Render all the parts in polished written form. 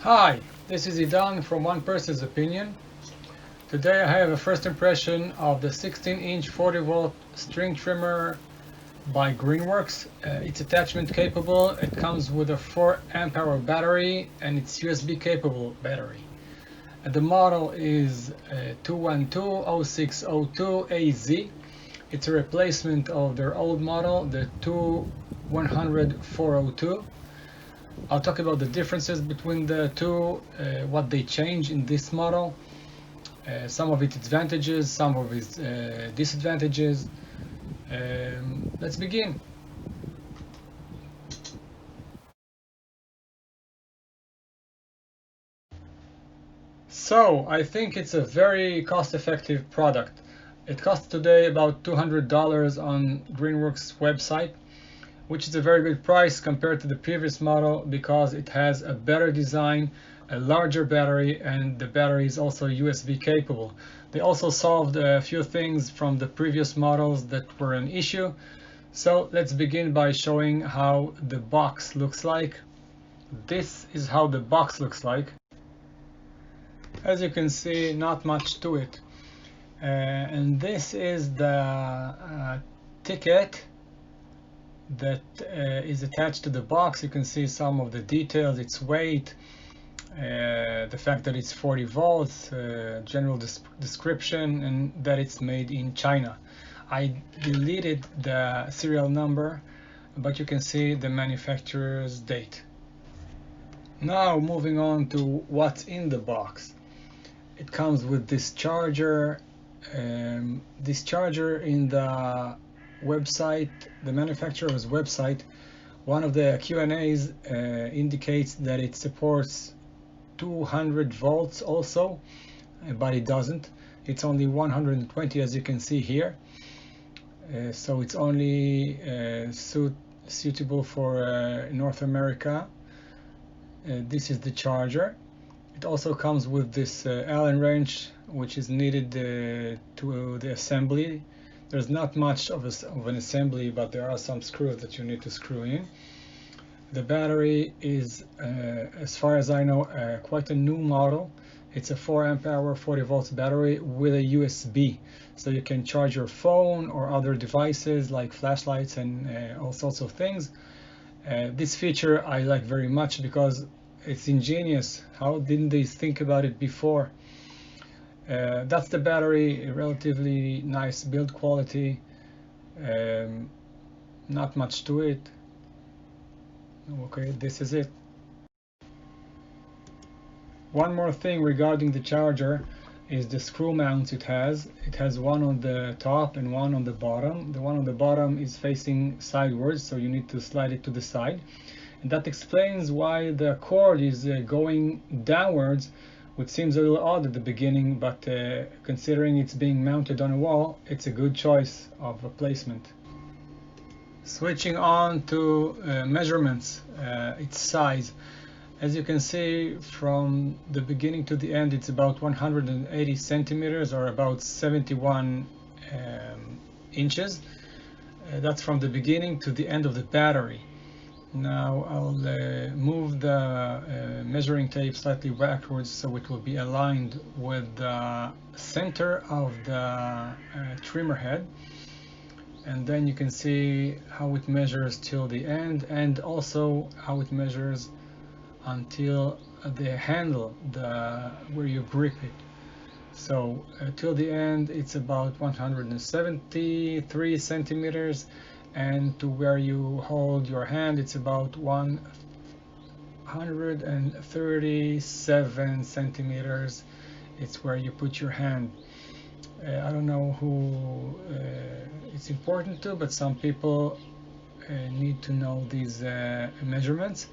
Hi, this is Idan from One Person's Opinion. Today I have a first impression of the 16-inch 40-volt string trimmer by Greenworks. It's attachment capable, it comes with a 4 amp hour battery and it's USB capable battery. The model is 2120602AZ. It's a replacement of their old model, the 2100402. I'll talk about the differences between the two, what they change in this model, some of its advantages, some of its disadvantages. Let's begin. So, I think it's a very cost-effective product. It costs today about $200 on Greenworks website, which is a very good price compared to the previous model because it has a better design, a larger battery, and the battery is also USB capable. They also solved a few things from the previous models that were an issue. So let's begin by showing how the box looks like. This is how the box looks like. As you can see, not much to it. And this is the ticket that is attached to the box. You can see some of the details, its weight, the fact that it's 40 volts, general description, and that it's made in China. I deleted the serial number, but you can see the manufacturer's date. Now moving on to what's in the box. It comes with this charger. This charger in the website, the manufacturer's website, one of the Q&As indicates that it supports 200 volts also, but it doesn't. It's only 120, as you can see here. So it's only suitable for North America. This is the charger. It also comes with this Allen wrench, which is needed to the assembly. There's not much of an assembly, but there are some screws that you need to screw in. The battery is, as far as I know, quite a new model. It's a 4 amp hour 40 volts battery with a USB, so you can charge your phone or other devices like flashlights and all sorts of things. This feature I like very much because it's ingenious. How didn't they think about it before? That's the battery, relatively nice build quality, not much to it. Okay, this is it. One more thing regarding the charger is the screw mounts it has. It has one on the top and one on the bottom. The one on the bottom is facing sideways, so you need to slide it to the side. And that explains why the cord is going downwards, which seems a little odd at the beginning, but considering it's being mounted on a wall, it's a good choice of a placement. Switching on to measurements, its size. As you can see, from the beginning to the end, it's about 180 centimeters or about 71 inches. That's from the beginning to the end of the battery. Now I'll move the measuring tape slightly backwards so it will be aligned with the center of the trimmer head, and then you can see how it measures till the end and also how it measures until the handle, where you grip it. So till the end it's about 173 centimeters, and to where you hold your hand it's about 137 centimeters. It's where you put your hand. I don't know who it's important to, but some people need to know these measurements.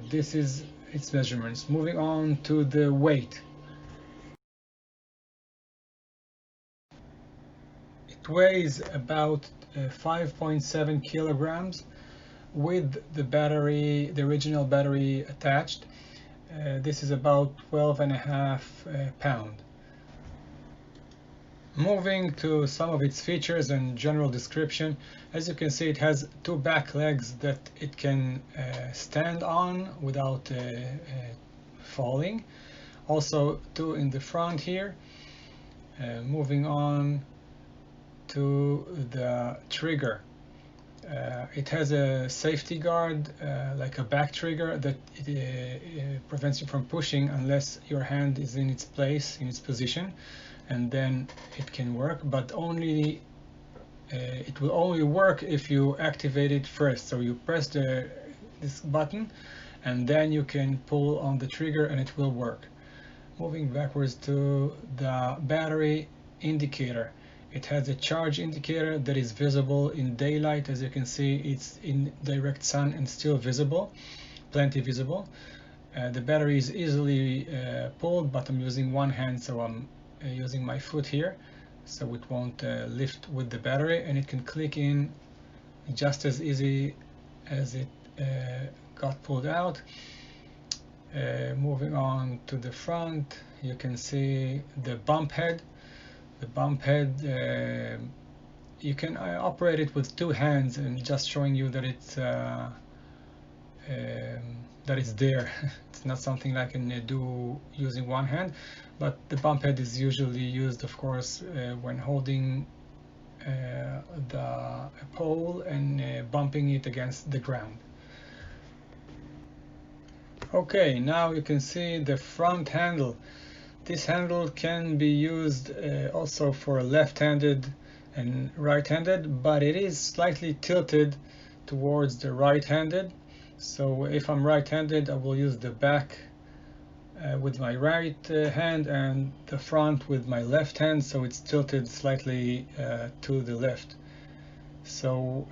This is its measurements. Moving on to the weight. It weighs about 5.7 kilograms with the battery, the original battery attached. This is about 12.5 pounds. Moving to some of its features and general description, as you can see, it has two back legs that it can stand on without falling. Also two in the front here. Moving on to the trigger. It has a safety guard, like a back trigger, that prevents you from pushing unless your hand is in its place, in its position, and then it can work, but only it will only work if you activate it first. So you press this button and then you can pull on the trigger and it will work. Moving backwards to the battery indicator. It has a charge indicator that is visible in daylight. As you can see, it's in direct sun and still visible, plenty visible. The battery is easily pulled, but I'm using one hand, so I'm using my foot here, so it won't lift with the battery, and it can click in just as easy as it got pulled out. Moving on to the front, you can see the bump head. The bump head, you can operate it with two hands, and just showing you that it's there. It's not something I can do using one hand, but the bump head is usually used, of course, when holding the pole and bumping it against the ground. Okay, now you can see the front handle. This handle can be used also for left-handed and right-handed, but it is slightly tilted towards the right-handed. So if I'm right-handed, I will use the back with my right hand and the front with my left hand, so it's tilted slightly to the left. So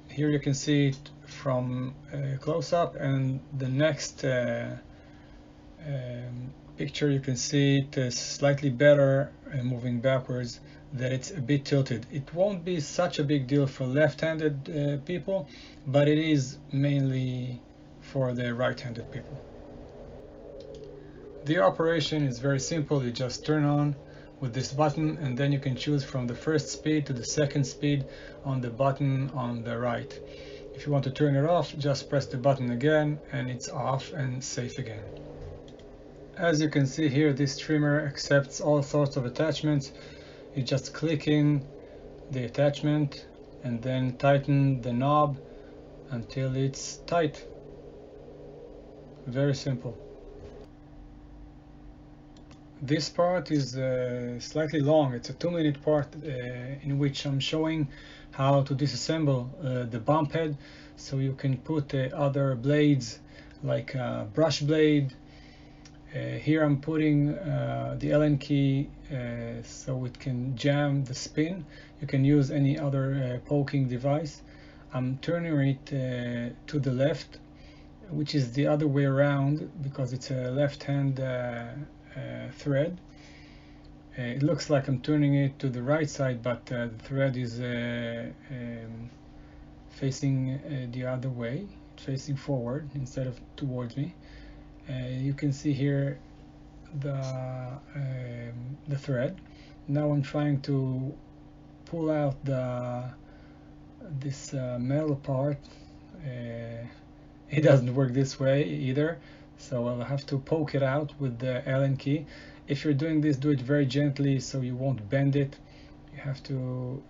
here you can see it from close up, and the next picture you can see it is slightly better, moving backwards, that it's a bit tilted. It won't be such a big deal for left-handed people, but it is mainly for the right-handed people. The operation is very simple. You just turn on with this button, and then you can choose from the first speed to the second speed on the button on the right. If you want to turn it off, just press the button again and it's off and safe again. As you can see here, this trimmer accepts all sorts of attachments. You just click in the attachment and then tighten the knob until it's tight. Very simple. This part is slightly long. It's a 2-minute part in which I'm showing how to disassemble the bump head, so you can put other blades like a brush blade. Here I'm putting the Allen key so it can jam the spin. You can use any other poking device. I'm turning it to the left, which is the other way around because it's a left-hand thread. It looks like I'm turning it to the right side, but the thread is facing the other way, facing forward instead of towards me. You can see here the thread. Now I'm trying to pull out this metal part. It doesn't work this way either, so I'll have to poke it out with the Allen key. If you're doing this, do it very gently so you won't bend it. You have to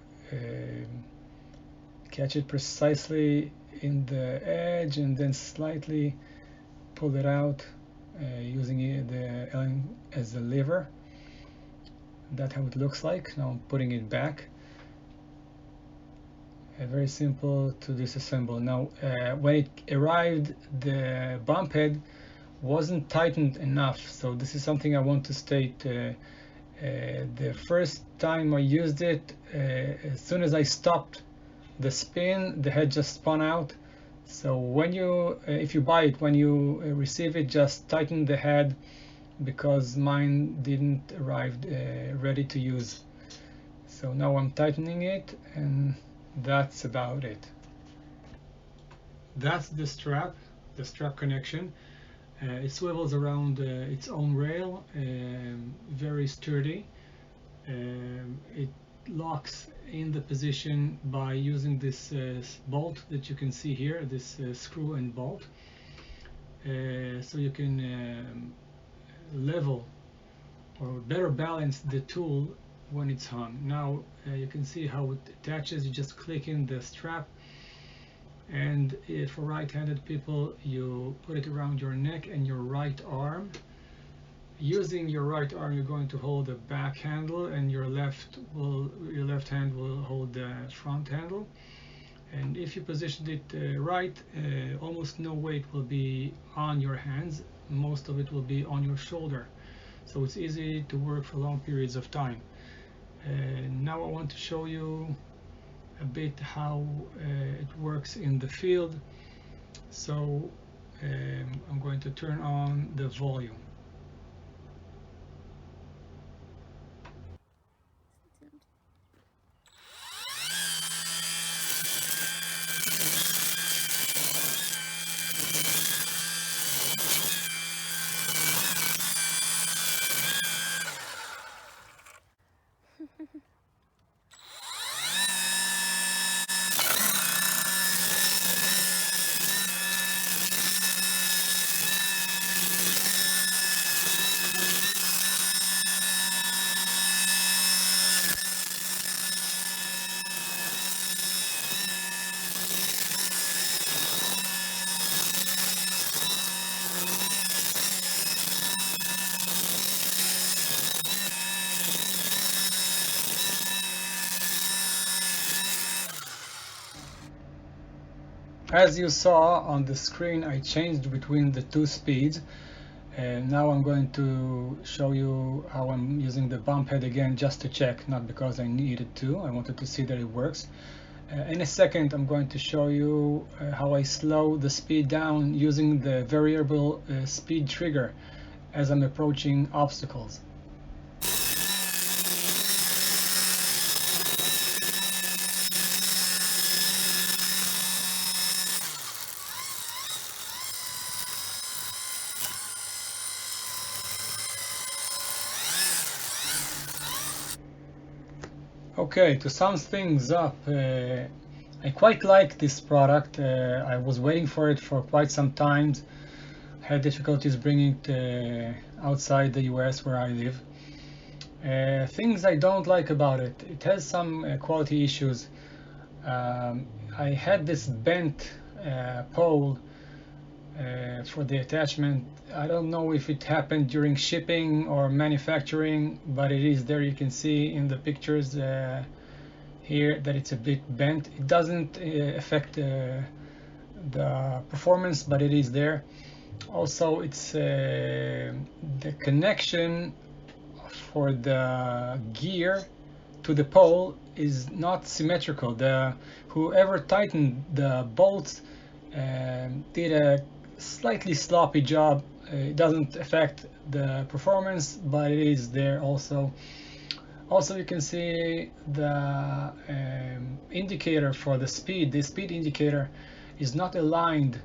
catch it precisely in the edge and then slightly pull it out using the Allen as a lever. That's how it looks like. Now I'm putting it back. Very simple to disassemble. Now when it arrived, the bump head wasn't tightened enough, so this is something I want to state. The first time I used it, as soon as I stopped the spin, the head just spun out. So when if you buy it, when you receive it, just tighten the head, because mine didn't arrive ready to use. So now I'm tightening it, and that's about it. That's the strap connection. It swivels around its own rail, very sturdy. It locks in the position by using this bolt that you can see here, this screw and bolt. so you can level or better balance the tool when it's hung. Now you can see how it attaches. You just click in the strap, and for right-handed people you put it around your neck and your right arm. Using your right arm you're going to hold the back handle, and your left hand will hold the front handle. And if you position it right, almost no weight will be on your hands. Most of it will be on your shoulder, so it's easy to work for long periods of time. Now I want to show you a bit how it works in the field. So I'm going to turn on the volume. As you saw on the screen, I changed between the two speeds, and now I'm going to show you how I'm using the bump head again, just to check, not because I needed to. I wanted to see that it works. In a second I'm going to show you how I slow the speed down using the variable speed trigger as I'm approaching obstacles. Okay, to sum things up, I quite like this product. I was waiting for it for quite some time. Had difficulties bringing it outside the US where I live. Things I don't like about it. It has some quality issues. I had this bent pole for the attachment. I don't know if it happened during shipping or manufacturing, but it is there. You can see in the pictures here that it's a bit bent. It doesn't affect the performance, but it is there. Also, it's the connection for the gear to the pole is not symmetrical. Whoever tightened the bolts did a slightly sloppy job. It doesn't affect the performance, but it is there also. Also, you can see the indicator for the speed. The speed indicator is not aligned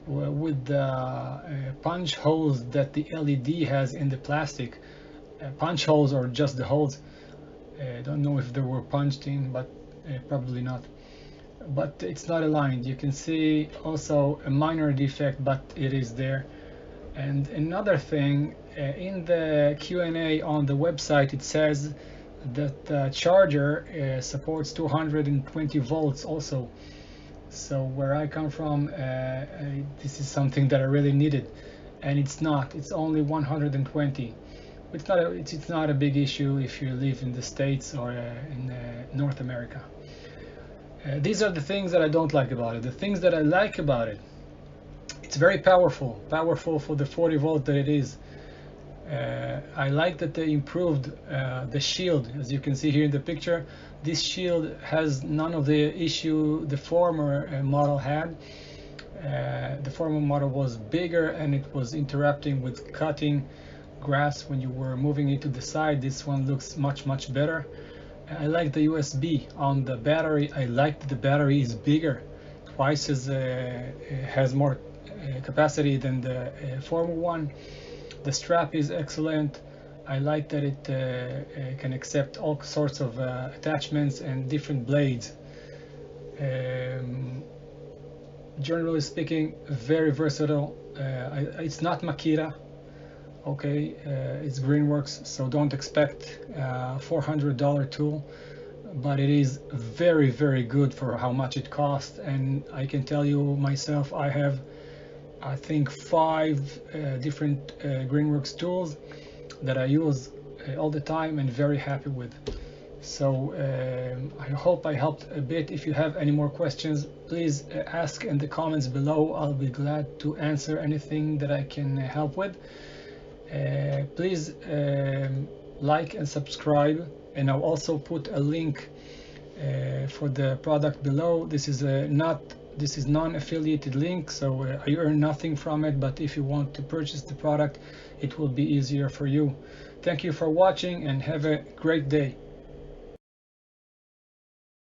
with the punch holes that the LED has in the plastic. Punch holes or just the holes. I don't know if they were punched in, but probably not. But it's not aligned. You can see also a minor defect, but it is there. And another thing, in the Q&A on the website, it says that the charger supports 220 volts also. So where I come from, this is something that I really needed, and it's not. It's only 120. It's not a big issue if you live in the States or in North America. These are the things that I don't like about it. The things that I like about it, it's very powerful for the 40 volt that it is. I like that they improved the shield. As you can see here in the picture, this shield has none of the issue the former model had. The former model was bigger and it was interrupting with cutting grass when you were moving it to the side. This one looks much better. I like the USB on the battery. I like that the battery is bigger, twice as has more capacity than the former one. The strap is excellent. I like that it can accept all sorts of attachments and different blades. Generally speaking, very versatile. It's not Makita, okay? It's Greenworks, so don't expect a $400 tool, but it is very, very good for how much it costs. And I can tell you myself, I have, I think, 5 different Greenworks tools that I use all the time and very happy with. So I hope I helped a bit. If you have any more questions, please ask in the comments below. I'll be glad to answer anything that I can help with. Please like and subscribe, and I'll also put a link for the product below. This is non-affiliated link, so I earn nothing from it, but if you want to purchase the product, it will be easier for you. Thank you for watching and have a great day.